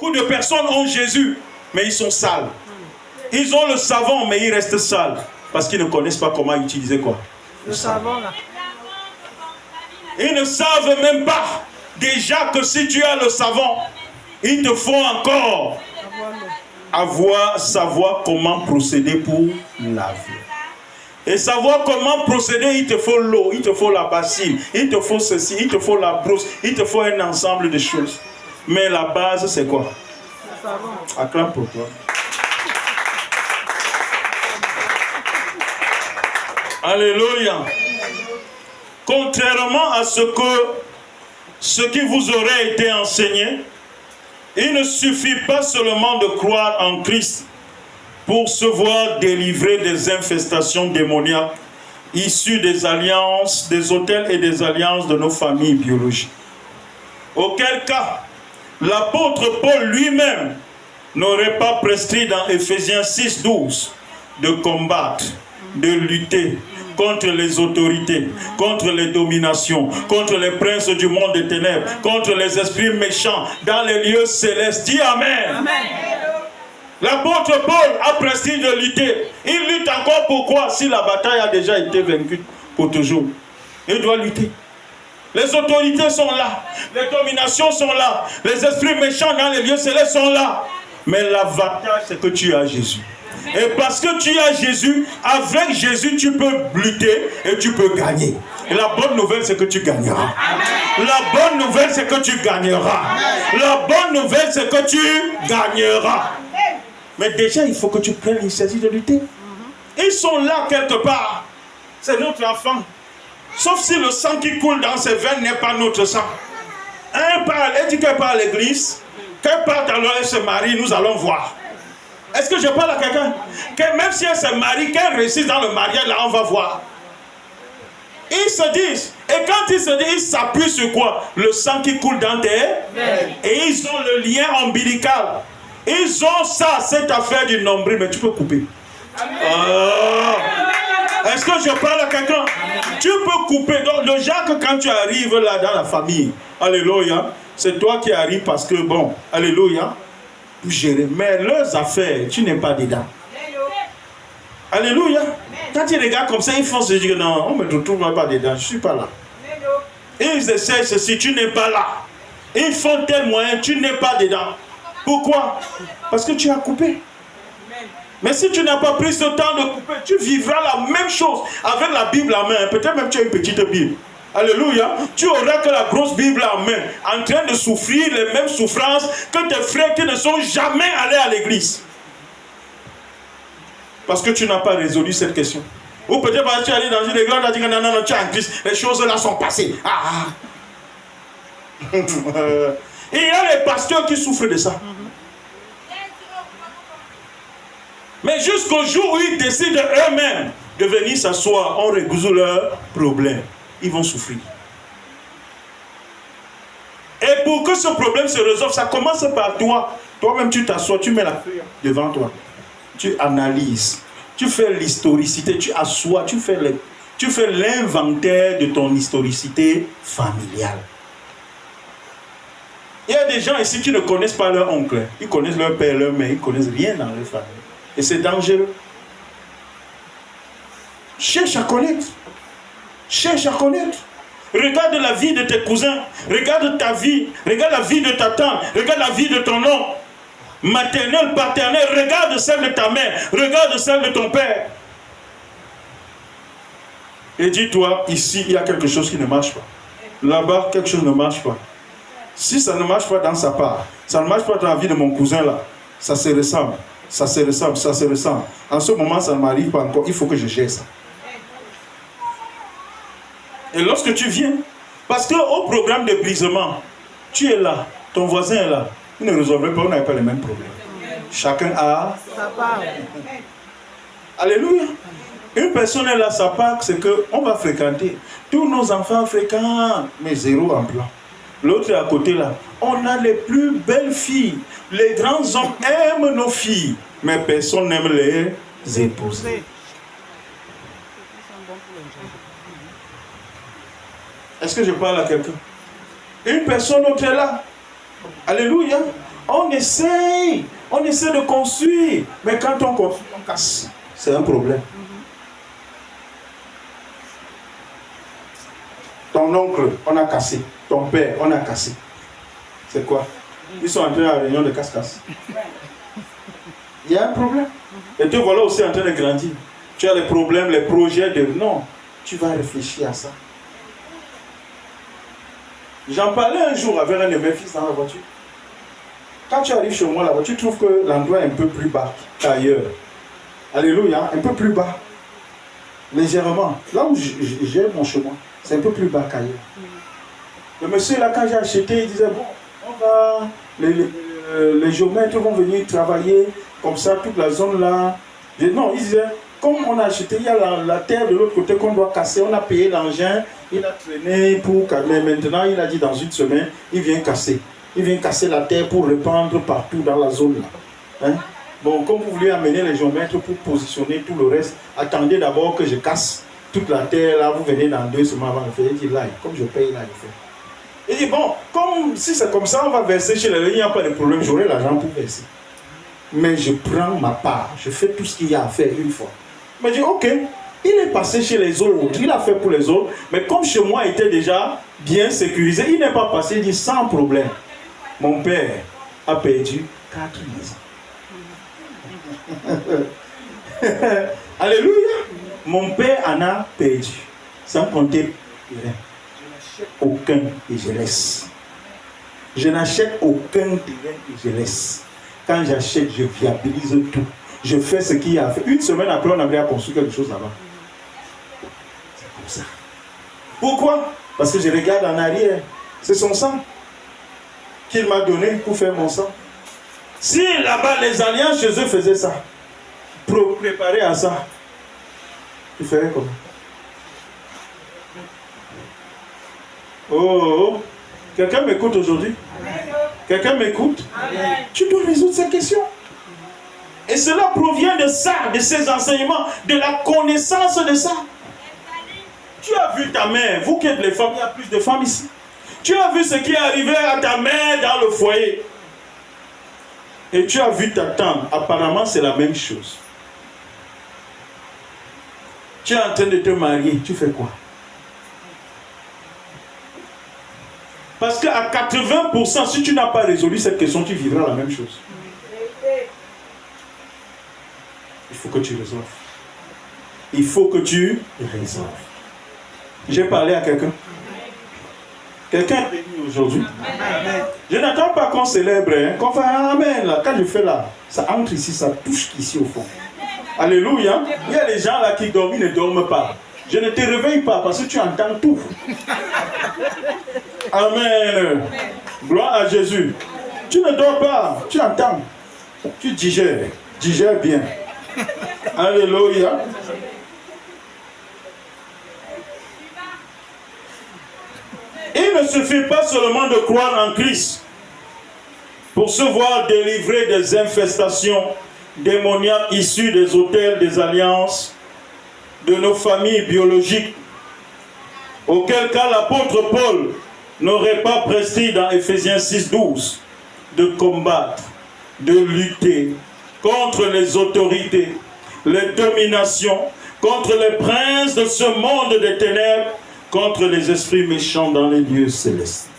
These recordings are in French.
Beaucoup de personnes ont Jésus, mais ils sont sales. Ils ont le savon, mais ils restent sales. Parce qu'ils ne connaissent pas comment utiliser quoi? Le savon là. Ils ne savent même pas déjà que si tu as le savon, il te faut encore savoir comment procéder pour laver. Et savoir comment procéder, il te faut l'eau, il te faut la bassine, il te faut ceci, il te faut la brosse, il te faut un ensemble de choses. Mais la base, c'est quoi? Le savon. Acclame pour toi. Alléluia. Contrairement à ce qui vous aurait été enseigné, il ne suffit pas seulement de croire en Christ pour se voir délivrer des infestations démoniaques issues des alliances, des autels et des alliances de nos familles biologiques. Auquel cas, l'apôtre Paul lui-même n'aurait pas prescrit dans Éphésiens 6:12 de combattre, de lutter contre les autorités, contre les dominations, contre les princes du monde des ténèbres, contre les esprits méchants dans les lieux célestes. Dis Amen. Amen. L'apôtre Paul a prescrit de lutter. Il lutte encore pourquoi? Si la bataille a déjà été vaincue pour toujours. Il doit lutter. Les autorités sont là. Les dominations sont là. Les esprits méchants dans les lieux célestes sont là. Mais l'avantage, c'est que tu as Jésus. Et parce que tu as Jésus, avec Jésus, tu peux lutter et tu peux gagner. Et la bonne nouvelle, c'est que tu gagneras. La bonne nouvelle, c'est que tu gagneras. La bonne nouvelle, c'est que tu gagneras. Mais déjà, il faut que tu prennes l'initiative de lutter. Ils sont là quelque part. C'est notre enfant. Sauf si le sang qui coule dans ses veines n'est pas notre sang. Un parle, elle dit qu'elle part à l'église. Qu'elle parte alors, elle se marie, nous allons voir. Est-ce que je parle à quelqu'un? Que même si elle se marie, qu'elle réussisse dans le mariage, là, on va voir. Ils se disent, et quand ils se disent, ils s'appuient sur quoi? Le sang qui coule dans tes veines. Et ils ont le lien ombilical. Ils ont ça, cette affaire du nombril, mais tu peux couper. Est-ce que je parle à quelqu'un? Tu peux couper. Donc, le genre que quand tu arrives là dans la famille, alléluia, c'est toi qui arrives parce que, bon, alléluia, pour gérer. Mais leurs affaires, tu n'es pas dedans. Alléluia. Quand tu regardes comme ça, ils font se dire, non, on ne me retrouve pas dedans, je ne suis pas là. Ils essaient ceci, tu n'es pas là. Ils font tel moyen, tu n'es pas dedans. Pourquoi? Parce que tu as coupé. Mais si tu n'as pas pris ce temps de couper, tu vivras la même chose avec la Bible en main. Peut-être même tu as une petite Bible. Alléluia. Tu auras que la grosse Bible en main, en train de souffrir les mêmes souffrances que tes frères qui ne sont jamais allés à l'église. Parce que tu n'as pas résolu cette question. Ou peut-être parce que tu es allé dans une église, tu as dit que non, non, non, tu es en Christ, les choses là sont passées. Il y a les pasteurs qui souffrent de ça. Mais jusqu'au jour où ils décident eux-mêmes de venir s'asseoir, on résout leurs problèmes. Ils vont souffrir. Et pour que ce problème se résolve, ça commence par toi. Toi-même, tu t'assois, tu mets la feuille devant toi. Tu analyses. Tu fais l'historicité, tu assois, tu fais l'inventaire de ton historicité familiale. Il y a des gens ici qui ne connaissent pas leur oncle. Ils connaissent leur père, leur mère, ils ne connaissent rien dans leur famille. Et c'est dangereux. Cherche à connaître. Cherche à connaître. Regarde la vie de tes cousins. Regarde ta vie. Regarde la vie de ta tante. Regarde la vie de ton oncle. Maternelle, paternelle. Regarde celle de ta mère. Regarde celle de ton père. Et dis-toi, ici, il y a quelque chose qui ne marche pas. Là-bas, quelque chose ne marche pas. Si ça ne marche pas dans sa part, ça ne marche pas dans la vie de mon cousin là, ça se ressemble. Ça se ressemble, ça se ressemble. En ce moment, ça ne m'arrive pas encore. Il faut que je gère ça. Et lorsque tu viens, parce qu'au programme de brisement, tu es là, ton voisin est là. Vous ne résolvez pas, vous n'avez pas les mêmes problèmes. Chacun a sa part. Alléluia. Une personne est là, sa part, c'est qu'on va fréquenter. Tous nos enfants fréquentent, mais zéro emploi. L'autre est à côté là. On a les plus belles filles. Les grands hommes aiment nos filles. Mais personne n'aime les épouser. Est-ce que je parle à quelqu'un? Une personne autre est là. Alléluia. On essaye de construire, mais quand on construit, on casse. C'est un problème. Ton oncle, on a cassé. Ton père, on a cassé. C'est quoi? Ils sont entrés à la réunion de casse-casse. Il y a un problème. Et te voilà aussi en train de grandir. Tu as les problèmes, les projets de... Non, tu vas réfléchir à ça. J'en parlais un jour avec un de mes fils dans la voiture. Quand tu arrives chez moi là-bas, tu trouves que l'endroit est un peu plus bas qu'ailleurs. Alléluia, un peu plus bas. Légèrement. Là où j'ai mon chemin, c'est un peu plus bas qu'ailleurs. Le monsieur là, quand j'ai acheté, il disait, bon, on va... Les géomètres vont venir travailler comme ça, toute la zone là. Non, il disait, comme on a acheté, il y a la terre de l'autre côté qu'on doit casser, on a payé l'engin, il a traîné pour calmer. Maintenant, il a dit dans une semaine, il vient casser. Il vient casser la terre pour répandre partout dans la zone là. Hein? Bon, comme vous voulez amener les géomètres pour positionner tout le reste, attendez d'abord que je casse toute la terre là, vous venez dans 2 semaines avant de faire. Il dit là, comme je paye là, il fait. Il dit bon, comme si c'est comme ça, on va verser chez les gens, il n'y a pas de problème, j'aurai l'argent pour verser. Mais je prends ma part, je fais tout ce qu'il y a à faire une fois. Mais je dis ok, il est passé chez les autres, il a fait pour les autres, mais comme chez moi était déjà bien sécurisé, il n'est pas passé, il dit sans problème. Mon père a perdu 4 maisons. Alléluia. Mon père en a perdu, sans compter rien. Aucun et je laisse. Je n'achète aucun terrain et je laisse. Quand j'achète, je viabilise tout. Je fais ce qu'il y a à faire. Une semaine après, on avait à construire quelque chose là-bas. C'est comme ça. Pourquoi? Parce que je regarde en arrière. C'est son sang qu'il m'a donné pour faire mon sang. Si là-bas, les alliances chez eux faisaient ça, préparer à ça, tu ferais comment? Oh, quelqu'un m'écoute aujourd'hui? Quelqu'un m'écoute? Tu dois résoudre ces questions. Et cela provient de ça, de ces enseignements, de la connaissance de ça. Tu as vu ta mère, vous qui êtes les femmes, il y a plus de femmes ici. Tu as vu ce qui est arrivé à ta mère dans le foyer. Et tu as vu ta tante, apparemment c'est la même chose. Tu es en train de te marier, tu fais quoi? Parce qu'à 80%, si tu n'as pas résolu cette question, tu vivras la même chose. Il faut que tu résolves. Il faut que tu résolves. J'ai parlé à quelqu'un. Quelqu'un est venu aujourd'hui. Je n'attends pas qu'on célèbre, hein, qu'on fasse Amen. Là. Quand je fais là, ça entre ici, ça touche ici au fond. Alléluia. Il y a des gens là qui dorment, ils ne dorment pas. Je ne te réveille pas parce que tu entends tout. Amen. Gloire à Jésus. Tu ne dors pas, tu entends. Tu digères. Digère bien. Alléluia. Il ne suffit pas seulement de croire en Christ pour se voir délivrer des infestations démoniaques issues des autels, des alliances, de nos familles biologiques. Auquel cas l'apôtre Paul n'aurait pas prescrit dans Éphésiens 6:12 de combattre, de lutter contre les autorités, les dominations, contre les princes de ce monde des ténèbres, contre les esprits méchants dans les lieux célestes.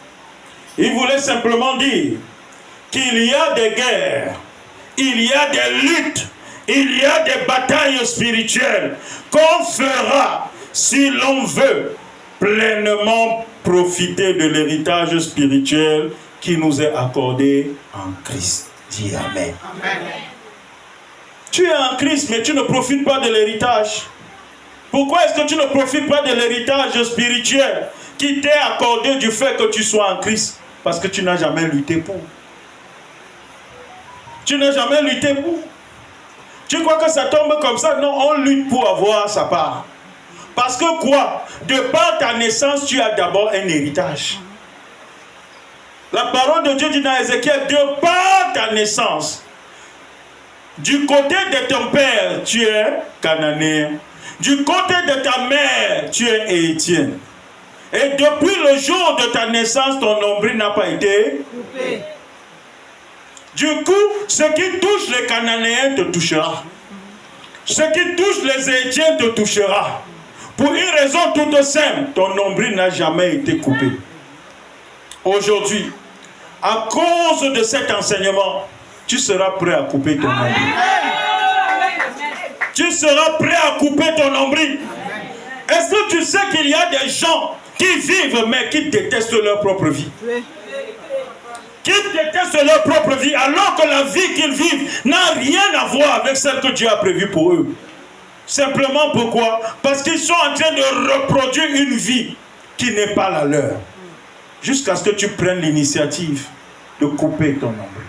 Il voulait simplement dire qu'il y a des guerres, il y a des luttes, il y a des batailles spirituelles qu'on fera si l'on veut pleinement profiter de l'héritage spirituel qui nous est accordé en Christ. Dis Amen. Amen. Tu es en Christ, mais tu ne profites pas de l'héritage. Pourquoi est-ce que tu ne profites pas de l'héritage spirituel qui t'est accordé du fait que tu sois en Christ? Parce que tu n'as jamais lutté pour. Tu n'as jamais lutté pour. Tu crois que ça tombe comme ça? Non, on lutte pour avoir sa part. Parce que quoi? De par ta naissance, tu as d'abord un héritage. La parole de Dieu dit dans Ézéchiel, de par ta naissance, du côté de ton père, tu es cananéen. Du côté de ta mère, tu es hérétienne. Et depuis le jour de ta naissance, ton nombril n'a pas été coupé. Du coup, ce qui touche les Cananéens te touchera. Ce qui touche les Hétiens te touchera. Pour une raison toute simple, ton nombril n'a jamais été coupé. Aujourd'hui, à cause de cet enseignement, tu seras prêt à couper ton nombril. Tu seras prêt à couper ton nombril. Est-ce que tu sais qu'il y a des gens qui vivent mais qui détestent leur propre vie? Qui détestent leur propre vie alors que la vie qu'ils vivent n'a rien à voir avec celle que Dieu a prévue pour eux. Simplement pourquoi? Parce qu'ils sont en train de reproduire une vie qui n'est pas la leur. Jusqu'à ce que tu prennes l'initiative de couper ton nombril.